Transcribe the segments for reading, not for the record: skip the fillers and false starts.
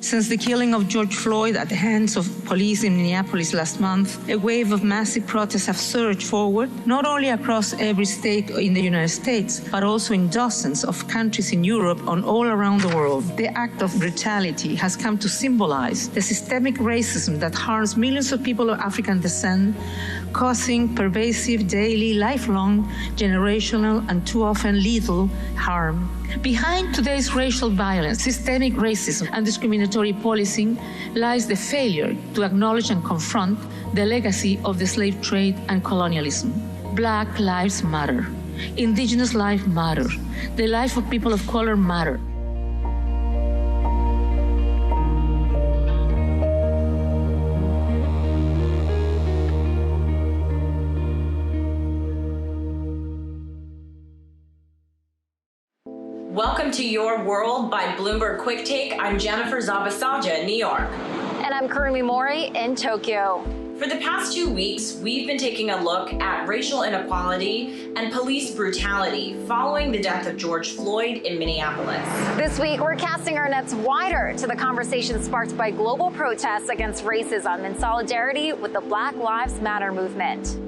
Since the killing of George Floyd at the hands of police in Minneapolis last month, a wave of massive protests have surged forward, not only across every state in the United States, but also in dozens of countries in Europe and all around the world. The act of brutality has come to symbolize the systemic racism that harms millions of people of African descent, causing pervasive, daily, lifelong, generational, and too often lethal harm. Behind today's racial violence, systemic racism, and discriminatory policing lies the failure to acknowledge and confront the legacy of the slave trade and colonialism. Black lives matter. Indigenous lives matter. The life of people of color matter. Welcome to Your World by Bloomberg QuickTake. I'm Jennifer Zabasaja in New York. And I'm Kurumi Mori in Tokyo. For the past 2 weeks, we've been taking a look at racial inequality and police brutality following the death of George Floyd in Minneapolis. This week, we're casting our nets wider to the conversation sparked by global protests against racism in solidarity with the Black Lives Matter movement.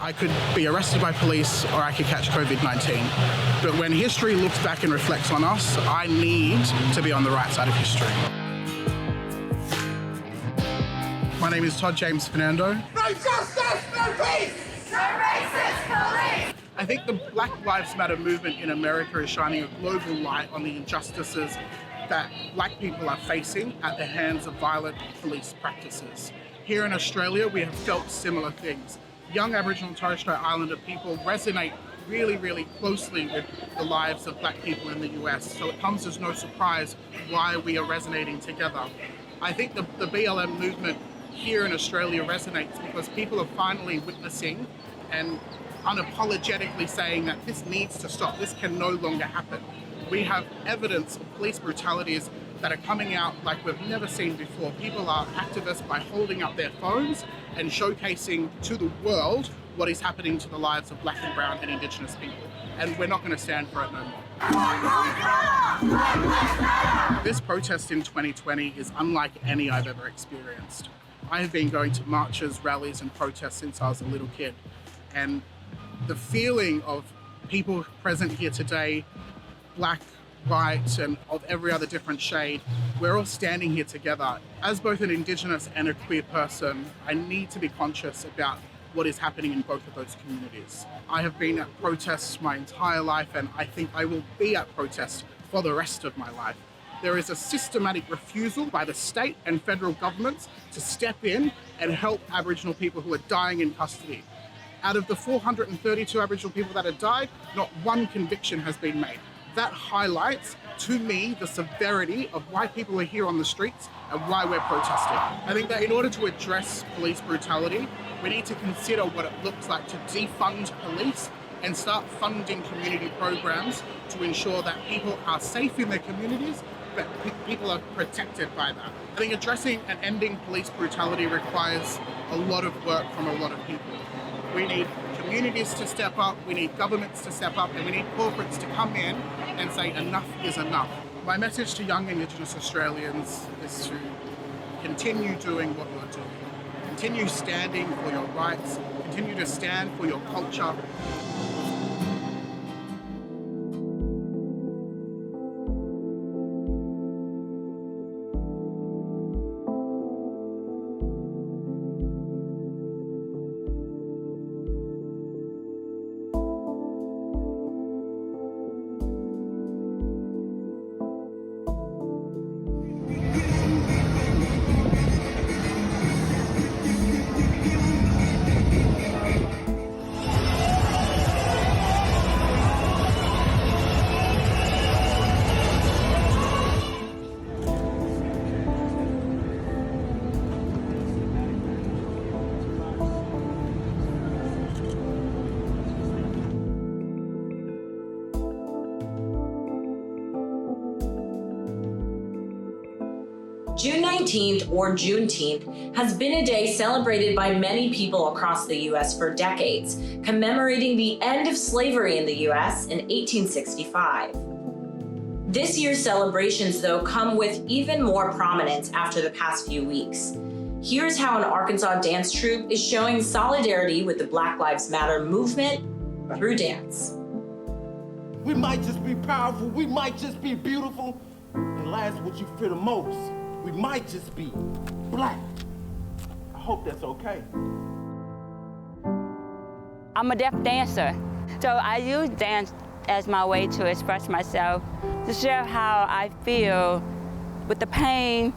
I could be arrested by police or I could catch COVID-19. But when history looks back and reflects on us, I need to be on the right side of history. My name is Todd James Fernando. No justice, no peace! No racist police! I think the Black Lives Matter movement in America is shining a global light on the injustices that Black people are facing at the hands of violent police practices. Here in Australia, we have felt similar things. Young Aboriginal and Torres Strait Islander people resonate really closely with the lives of Black people in the US. So it comes as no surprise why we are resonating together. I think the BLM movement here in Australia resonates because people are finally witnessing and unapologetically saying that this needs to stop. This can no longer happen. We have evidence of police brutalities that are coming out like we've never seen before. People are activists by holding up their phones and showcasing to the world what is happening to the lives of Black and Brown and Indigenous people. And we're not going to stand for it no more. This protest in 2020 is unlike any I've ever experienced. I have been going to marches, rallies, and protests since I was a little kid. And the feeling of people present here today, Black, white, and of every other different shade, we're all standing here together. As both an Indigenous and a queer person, I need to be conscious about what is happening in both of those communities. I have been at protests my entire life, and I think I will be at protests for the rest of my life. There is a systematic refusal by the state and federal governments to step in and help Aboriginal people who are dying in custody. Out of the 432 Aboriginal people that have died, not one conviction has been made. That highlights, to me, the severity of why people are here on the streets and why we're protesting. I think that in order to address police brutality, we need to consider what it looks like to defund police and start funding community programs to ensure that people are safe in their communities, but people are protected by that. I think addressing and ending police brutality requires a lot of work from a lot of people. We need communities to step up, we need governments to step up, and we need corporates to come in and say enough is enough. My message to young Indigenous Australians is to continue doing what you're doing. Continue standing for your rights, continue to stand for your culture. June 19th, or Juneteenth, has been a day celebrated by many people across the U.S. for decades, commemorating the end of slavery in the U.S. in 1865. This year's celebrations, though, come with even more prominence after the past few weeks. Here's how an Arkansas dance troupe is showing solidarity with the Black Lives Matter movement through dance. We might just be powerful, we might just be beautiful, and last, what you fear the most, we might just be black. I hope that's okay. I'm a deaf dancer, so I use dance as my way to express myself, to share how I feel with the pain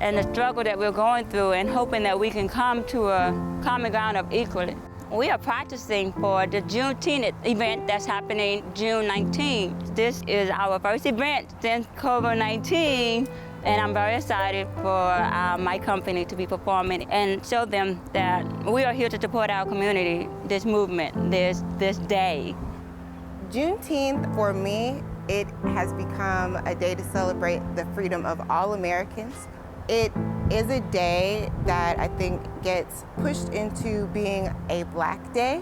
and the struggle that we're going through, and hoping that we can come to a common ground of equality. We are practicing for the Juneteenth event that's happening June 19th. This is our first event since COVID-19, and I'm very excited for my company to be performing and show them that we are here to support our community, this movement, this day. Juneteenth, for me, it has become a day to celebrate the freedom of all Americans. It is a day that I think gets pushed into being a Black Day,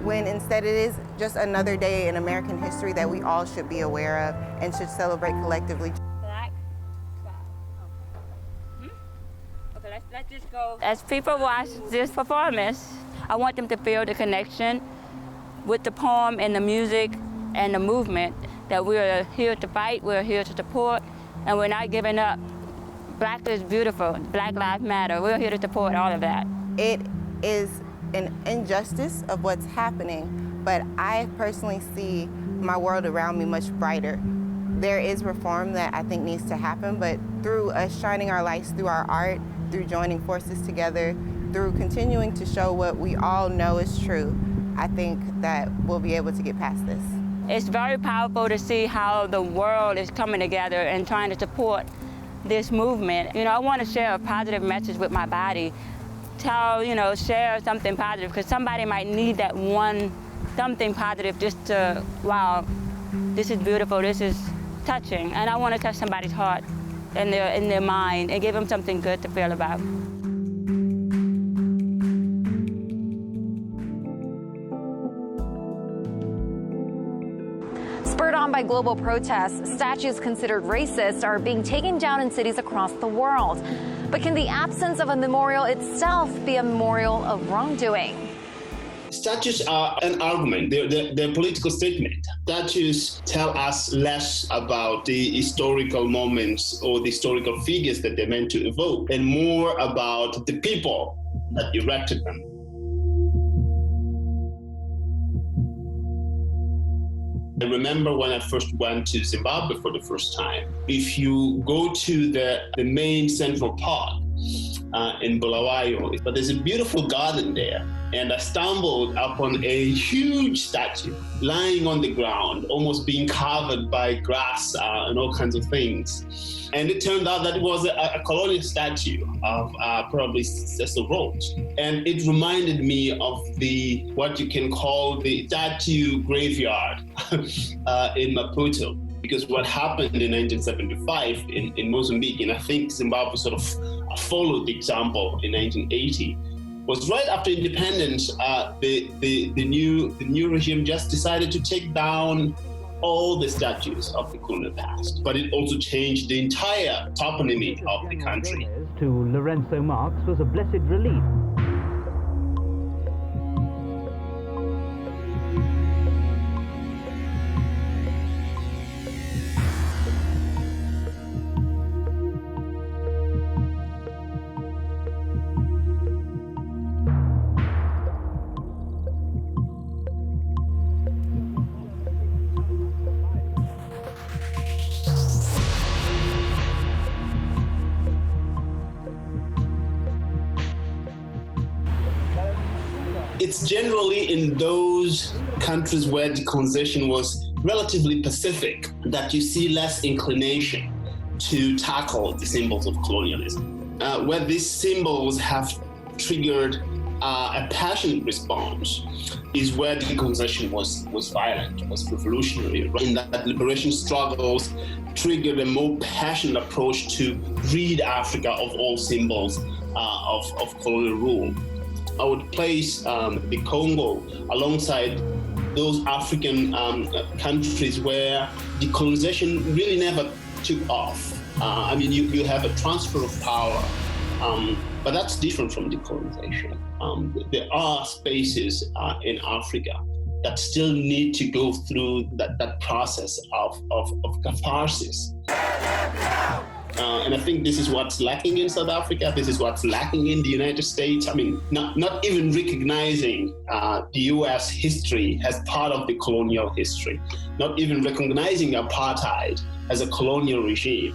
when instead it is just another day in American history that we all should be aware of and should celebrate collectively. Black. Okay, let's just go. As people watch this performance, I want them to feel the connection with the poem and the music and the movement, that we're here to fight, we're here to support, and we're not giving up. Black is beautiful, Black Lives Matter. We're here to support all of that. It is an injustice of what's happening, but I personally see my world around me much brighter. There is reform that I think needs to happen, but through us shining our lights through our art, through joining forces together, through continuing to show what we all know is true, I think that we'll be able to get past this. It's very powerful to see how the world is coming together and trying to support this movement. You know, I want to share a positive message with my body. Share something positive, because somebody might need that one something positive just to, wow, this is beautiful, this is touching. And I want to touch somebody's heart and their mind and give them something good to feel about. Spurred on by global protests, statues considered racist are being taken down in cities across the world. But can the absence of a memorial itself be a memorial of wrongdoing? Statues are an argument, they're a political statement. Statues tell us less about the historical moments or the historical figures that they're meant to evoke, and more about the people that erected them. I remember when I first went to Zimbabwe for the first time. If you go to the main central park in Bulawayo, but there's a beautiful garden there, and I stumbled upon a huge statue lying on the ground, almost being covered by grass and all kinds of things. And it turned out that it was a colonial statue of probably Cecil Rhodes. And it reminded me of what you can call the statue graveyard in Maputo. Because what happened in 1975 in Mozambique, and I think Zimbabwe sort of followed the example in 1980, was right after independence, the new regime just decided to take down all the statues of the colonial past. But it also changed the entire toponymy of the country. To Lorenzo Marx was a blessed relief. It's generally in those countries where decolonization was relatively pacific that you see less inclination to tackle the symbols of colonialism. Where these symbols have triggered a passionate response is where decolonization was violent, was revolutionary. In that liberation struggles triggered a more passionate approach to rid Africa of all symbols of colonial rule. I would place the Congo alongside those African countries where decolonization really never took off. I mean, you have a transfer of power, but that's different from decolonization. There are spaces in Africa that still need to go through that process of catharsis. And I think this is what's lacking in South Africa. This is what's lacking in the United States. I mean, not even recognizing the U.S. history as part of the colonial history, not even recognizing apartheid as a colonial regime,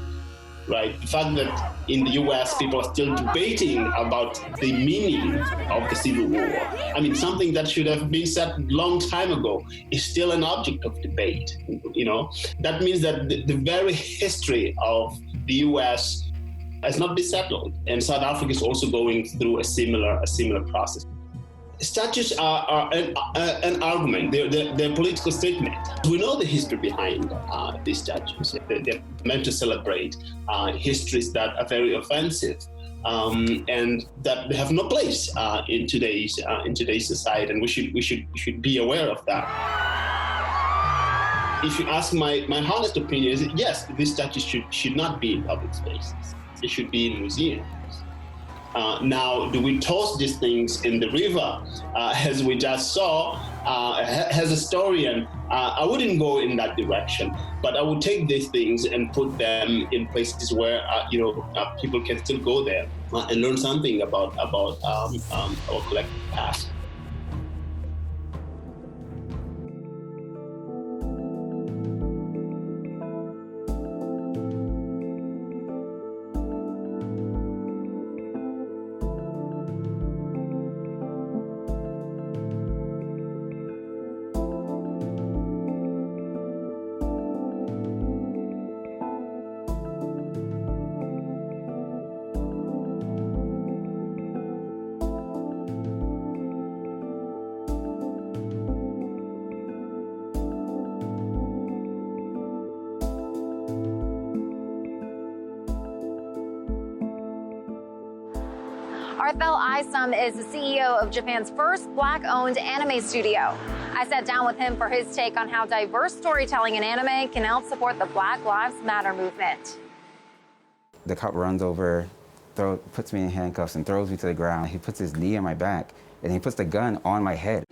right? The fact that in the U.S. people are still debating about the meaning of the Civil War. I mean, something that should have been said a long time ago is still an object of debate. That means that the very history of the U.S. has not been settled, and South Africa is also going through a similar process. Statues are an argument. They're a political statement. We know the history behind these statues. They're meant to celebrate histories that are very offensive and that have no place in today's society, and we should be aware of that. If you ask my honest opinion, is yes, these statues should not be in public spaces. They should be in museums. Now, do we toss these things in the river, as we just saw? As a historian, I wouldn't go in that direction, but I would take these things and put them in places where people can still go there and learn something about our collective past. Arthel Isom is the CEO of Japan's first Black-owned anime studio. I sat down with him for his take on how diverse storytelling in anime can help support the Black Lives Matter movement. The cop runs over, puts me in handcuffs and throws me to the ground. He puts his knee on my back, and he puts the gun on my head.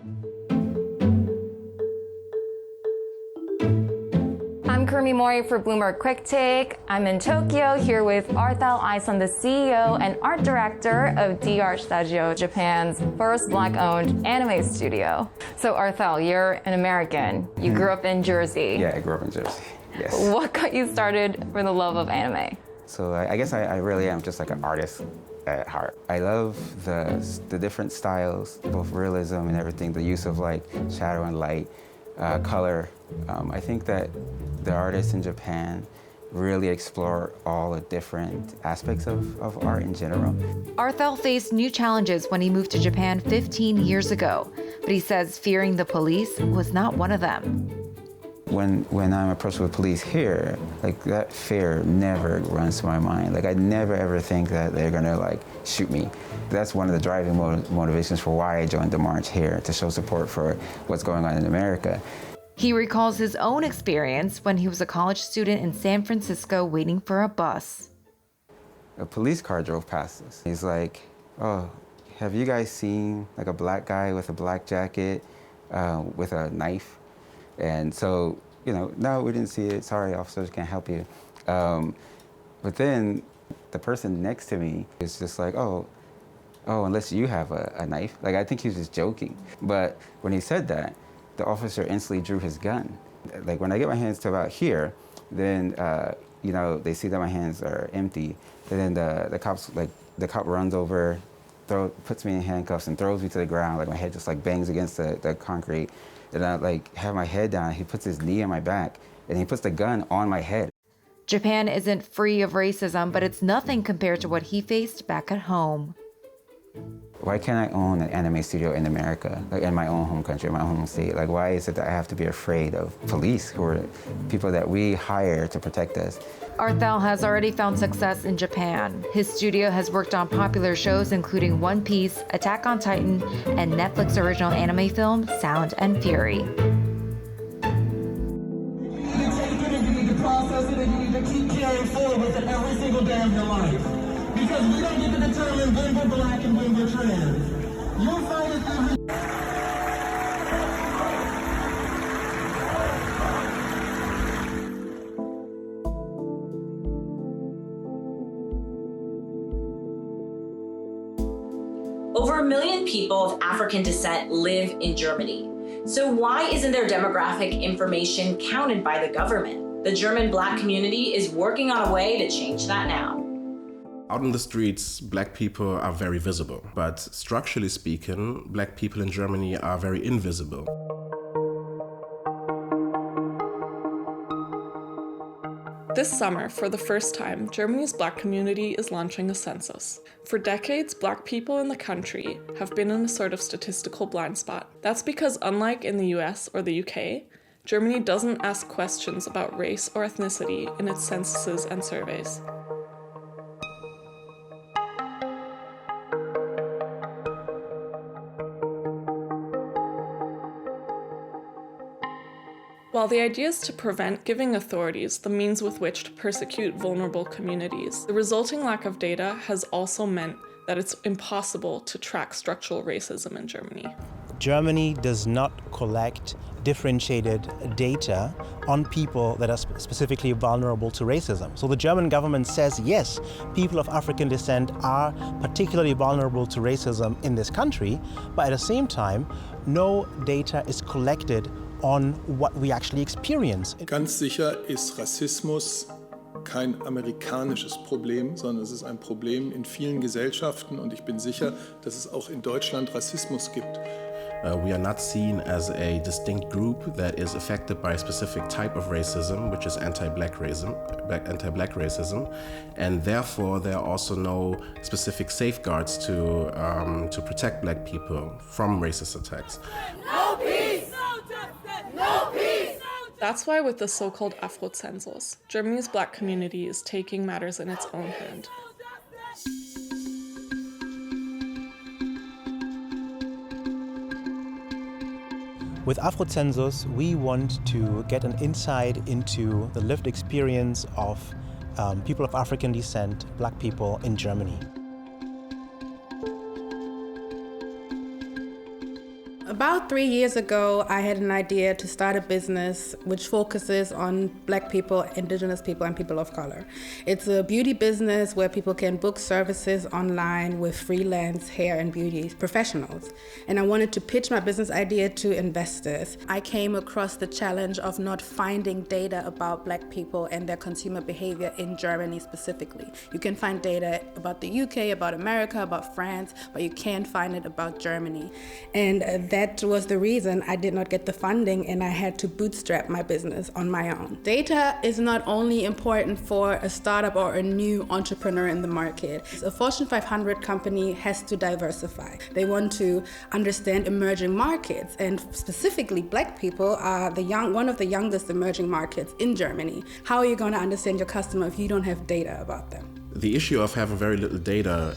I'm Kurumi Mori for Bloomberg QuickTake. I'm in Tokyo here with Arthel Isom, the CEO and art director of DR Studio, Japan's first Black-owned anime studio. So Arthel, you're an American. You grew up in Jersey. Yeah, I grew up in Jersey, yes. What got you started for the love of anime? So I guess I really am just like an artist at heart. I love the different styles, both realism and everything, the use of like shadow and light, color. I think that the artists in Japan really explore all the different aspects of art in general. Arthel faced new challenges when he moved to Japan 15 years ago, but he says fearing the police was not one of them. When I'm approached with police here, like that fear never runs through my mind. Like I never ever think that they're gonna like shoot me. That's one of the driving motivations for why I joined the march here, to show support for what's going on in America. He recalls his own experience when he was a college student in San Francisco waiting for a bus. A police car drove past us. He's like, "Oh, have you guys seen like a black guy with a black jacket with a knife?" And so, no, we didn't see it. Sorry, officers, can't help you. But then the person next to me is just like, oh, unless you have a knife. Like, I think he was just joking. But when he said that, the officer instantly drew his gun. Like, when I get my hands to about here, then, they see that my hands are empty. And then the cop runs over, puts me in handcuffs and throws me to the ground. Like, my head just, like, bangs against the concrete. And I, like, have my head down. He puts his knee on my back, and he puts the gun on my head. Japan isn't free of racism, but it's nothing compared to what he faced back at home. Why can't I own an anime studio in America, like in my own home country, my home state? Like, why is it that I have to be afraid of police, who are people that we hire to protect us? Arthal has already found success in Japan. His studio has worked on popular shows including One Piece, Attack on Titan, and Netflix original anime film Sound and Fury. You need to take it and you need to process it and you need to keep carrying forward with it every single day of your life. Because we don't get to determine when we're black and when we're trans. You'll find it every... Over 1 million people of African descent live in Germany. So why isn't their demographic information counted by the government? The German Black community is working on a way to change that now. Out in the streets, Black people are very visible, but structurally speaking, Black people in Germany are very invisible. This summer, for the first time, Germany's Black community is launching a census. For decades, Black people in the country have been in a sort of statistical blind spot. That's because, unlike in the US or the UK, Germany doesn't ask questions about race or ethnicity in its censuses and surveys. While the idea is to prevent giving authorities the means with which to persecute vulnerable communities, the resulting lack of data has also meant that it's impossible to track structural racism in Germany. Germany does not collect differentiated data on people that are specifically vulnerable to racism. So the German government says, yes, people of African descent are particularly vulnerable to racism in this country, but at the same time, no data is collected on what we actually experience. Ganz sicher ist Rassismus kein amerikanisches Problem, sondern es ist ein Problem in vielen Gesellschaften und ich bin sicher, dass es auch in Deutschland Rassismus gibt. We are not seen as a distinct group that is affected by a specific type of racism, which is anti-black racism, and therefore there are also no specific safeguards to protect Black people from racist attacks. No peace! No justice! No peace! That's why with the so-called Afro-Census, Germany's Black community is taking matters in its own hand. With Afro-Census, we want to get an insight into the lived experience of people of African descent, Black people in Germany. About 3 years ago, I had an idea to start a business which focuses on Black people, Indigenous people, and people of color. It's a beauty business where people can book services online with freelance hair and beauty professionals. And I wanted to pitch my business idea to investors. I came across the challenge of not finding data about Black people and their consumer behavior in Germany specifically. You can find data about the UK, about America, about France, but you can't find it about Germany. And that was the reason I did not get the funding and I had to bootstrap my business on my own. Data is not only important for a startup or a new entrepreneur in the market. A Fortune 500 company has to diversify. They want to understand emerging markets, and specifically Black people are one of the youngest emerging markets in Germany. How are you going to understand your customer if you don't have data about them? The issue of having very little data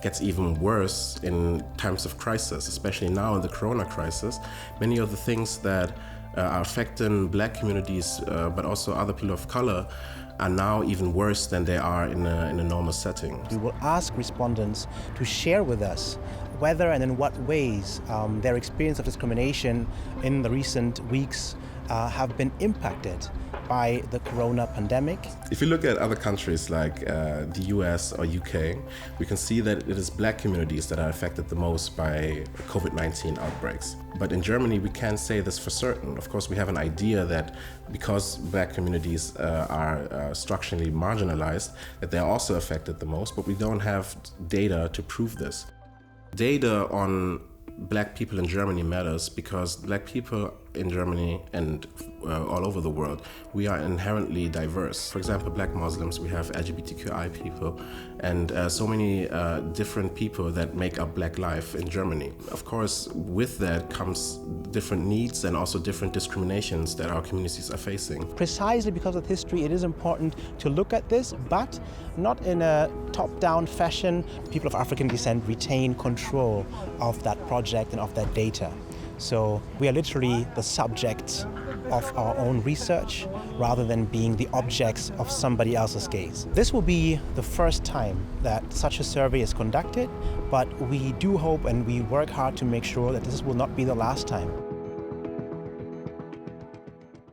gets even worse in times of crisis, especially now in the Corona crisis. Many of the things that are affecting Black communities, but also other people of color, are now even worse than they are in a normal setting. We will ask respondents to share with us whether and in what ways their experience of discrimination in the recent weeks have been impacted by the corona pandemic. If you look at other countries like the US or UK, we can see that it is Black communities that are affected the most by COVID-19 outbreaks. But in Germany, we can't say this for certain. Of course, we have an idea that because Black communities are structurally marginalized, that they're also affected the most, but we don't have data to prove this. Data on Black people in Germany matters because Black people in Germany and all over the world, we are inherently diverse. For example, Black Muslims, we have LGBTQI people, and so many different people that make up Black life in Germany. Of course, with that comes different needs and also different discriminations that our communities are facing. Precisely because of history, it is important to look at this, but not in a top-down fashion. People of African descent retain control of that project and of that data. So we are literally the subjects of our own research rather than being the objects of somebody else's gaze. This will be the first time that such a survey is conducted, but we do hope and we work hard to make sure that this will not be the last time.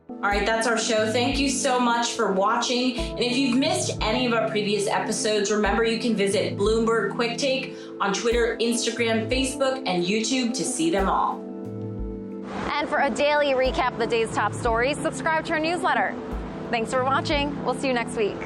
All right, that's our show. Thank you so much for watching. And if you've missed any of our previous episodes, remember you can visit Bloomberg QuickTake on Twitter, Instagram, Facebook, and YouTube to see them all. And for a daily recap of the day's top stories, subscribe to our newsletter. Thanks for watching. We'll see you next week.